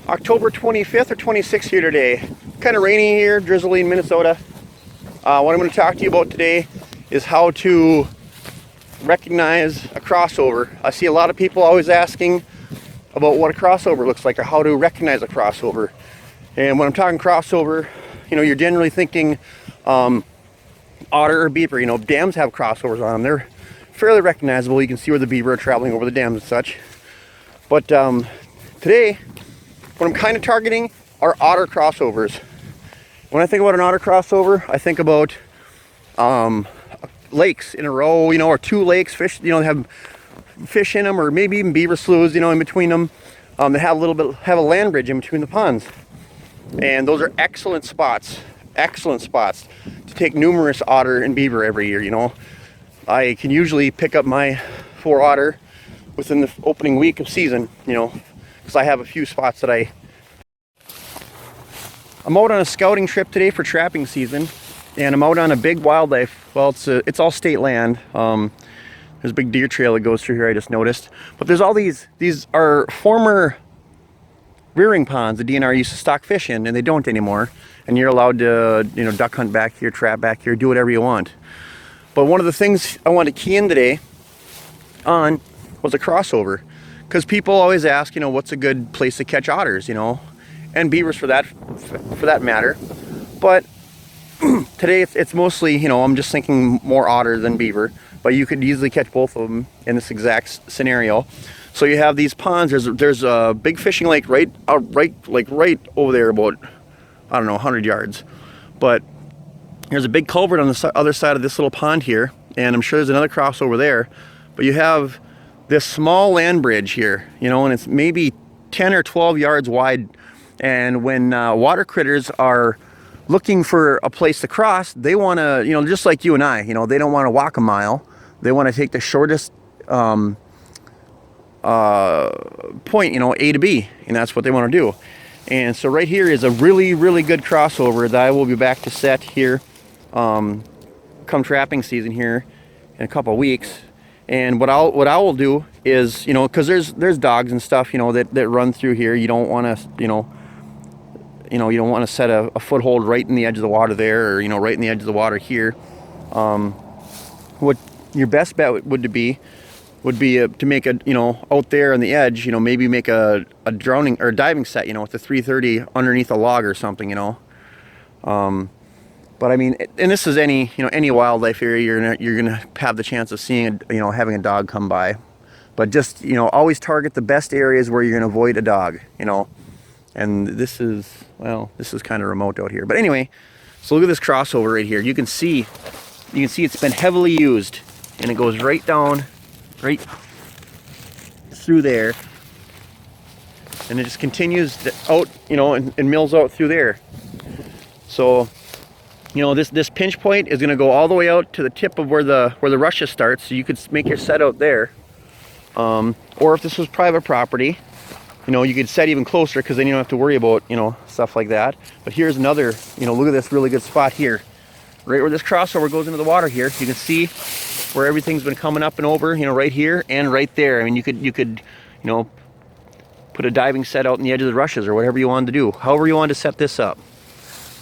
October 25th or 26th here today. Kind of rainy here, drizzly in Minnesota. What I'm going to talk to you about today is how to recognize a crossover. I see a lot of people always asking about what a crossover looks like or how to recognize a crossover. And when I'm talking crossover, you know, you're generally thinking otter or beaver. You know, dams have crossovers on them. They're fairly recognizable. You can see where the beaver are traveling over the dams and such. But today, what I'm kind of targeting are otter crossovers. When I think about an otter crossover, I think about lakes in a row, you know, or two lakes, fish, you know, have fish in them, or maybe even beaver sloughs, you know, in between them. They have a land bridge in between the ponds. And those are excellent spots to take numerous otter and beaver every year, you know. I can usually pick up my 4 otter within the opening week of season, you know, because I have a few spots that I'm out on a scouting trip today for trapping season, and I'm out on a big wildlife, well, it's all state land. There's a big deer trail that goes through here, I just noticed. But there's all these are former rearing ponds the DNR used to stock fish in, and they don't anymore. And you're allowed to, you know, duck hunt back here, trap back here, do whatever you want. But one of the things I wanted to key in today on was a crossover. Because people always ask, you know, what's a good place to catch otters, you know, and beavers for that matter. But today it's mostly, you know, I'm just thinking more otter than beaver, but you could easily catch both of them in this exact scenario. So you have these ponds. There's a big fishing lake right over there, about, I don't know, 100 yards. But there's a big culvert on the other side of this little pond here, and I'm sure there's another crossover there. But you have this small land bridge here, you know, and it's maybe 10 or 12 yards wide. And when water critters are looking for a place to cross, they want to, you know, just like you and I, you know, they don't want to walk a mile. They want to take the shortest point, you know, A to B, and that's what they want to do. And so right here is a really, really good crossover that I will be back to set here come trapping season here in a couple of weeks. And what I will do is, you know, because there's dogs and stuff, you know, that run through here. You don't want to, you don't want to set a foothold right in the edge of the water there, or, you know, right in the edge of the water here. What your best bet would be to make a, you know, out there on the edge, you know, maybe make a drowning or diving set, you know, with the 330 underneath a log or something, you know. But I mean, and this is any wildlife area you're gonna have the chance of seeing, having a dog come by. But just, you know, always target the best areas where you're gonna avoid a dog, you know. And this is kind of remote out here. But anyway, so look at this crossover right here. You can see it's been heavily used, and it goes right down, right through there, and it just continues out, you know, and mills out through there. So, you know, this pinch point is going to go all the way out to the tip of where the rushes start. So you could make your set out there, or if this was private property, you know, you could set even closer, because then you don't have to worry about, you know, stuff like that. But here's another, you know, look at this really good spot here, right where this crossover goes into the water here. You can see where everything's been coming up and over, you know, right here and right there. I mean, you could, you know, put a diving set out in the edge of the rushes or whatever you wanted to do, however you wanted to set this up.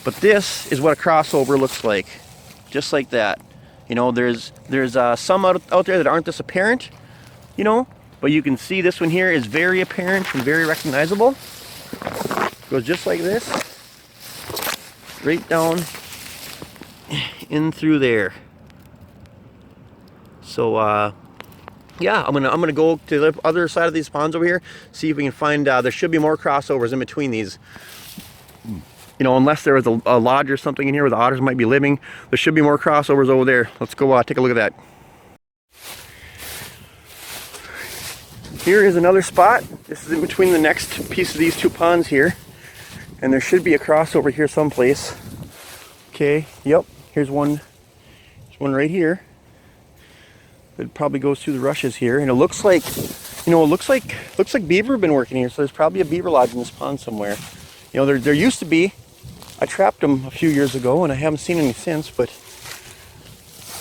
But this is what a crossover looks like, just like that. You know, there's some out there that aren't this apparent, you know, but you can see this one here is very apparent and very recognizable. Goes just like this, right down in through there. So yeah, I'm gonna go to the other side of these ponds over here, see if we can find, there should be more crossovers in between these. You know, unless there was a lodge or something in here where the otters might be living, there should be more crossovers over there. Let's go take a look at that. Here is another spot. This is in between the next piece of these two ponds here, and there should be a crossover here someplace. Okay, yep, here's one. There's one right here. It probably goes through the rushes here, and it looks like, you know, it looks like beaver have been working here. So there's probably a beaver lodge in this pond somewhere. You know, there used to be. I trapped them a few years ago, and I haven't seen any since. But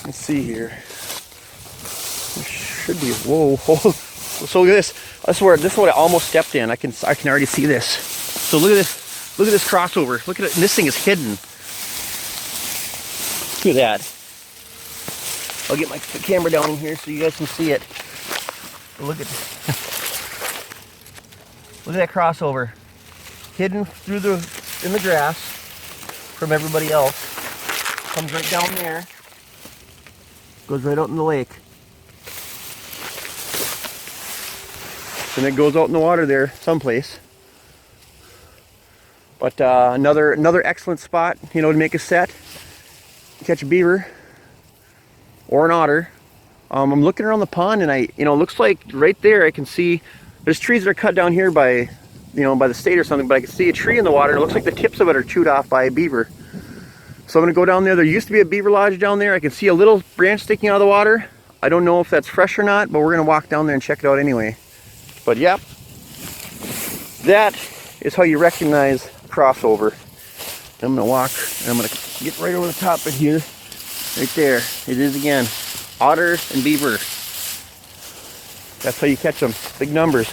let's see here. There should be. Whoa! So look at this. This is what I almost stepped in. I can already see this. So look at this. Look at this crossover. Look at it. And this thing is hidden. Look at that. I'll get my camera down in here so you guys can see it. Look at look at that crossover. Hidden through in the grass from everybody else. Comes right down there. Goes right out in the lake. And it goes out in the water there someplace. But another excellent spot, you know, to make a set. Catch a beaver or an otter. I'm looking around the pond and it looks like right there I can see there's trees that are cut down here by, by the state or something, but I can see a tree in the water and it looks like the tips of it are chewed off by a beaver. So I'm gonna go down there. There used to be a beaver lodge down there. I can see a little branch sticking out of the water. I don't know if that's fresh or not, but we're gonna walk down there and check it out anyway. But yep, that is how you recognize crossover. I'm gonna walk and I'm gonna get right over the top of here. Right there, it is again. Otter and beaver. That's how you catch them, big numbers.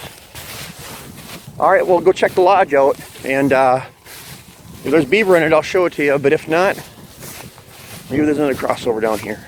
All right, well, go check the lodge out, and if there's beaver in it, I'll show it to you, but if not, maybe there's another crossover down here.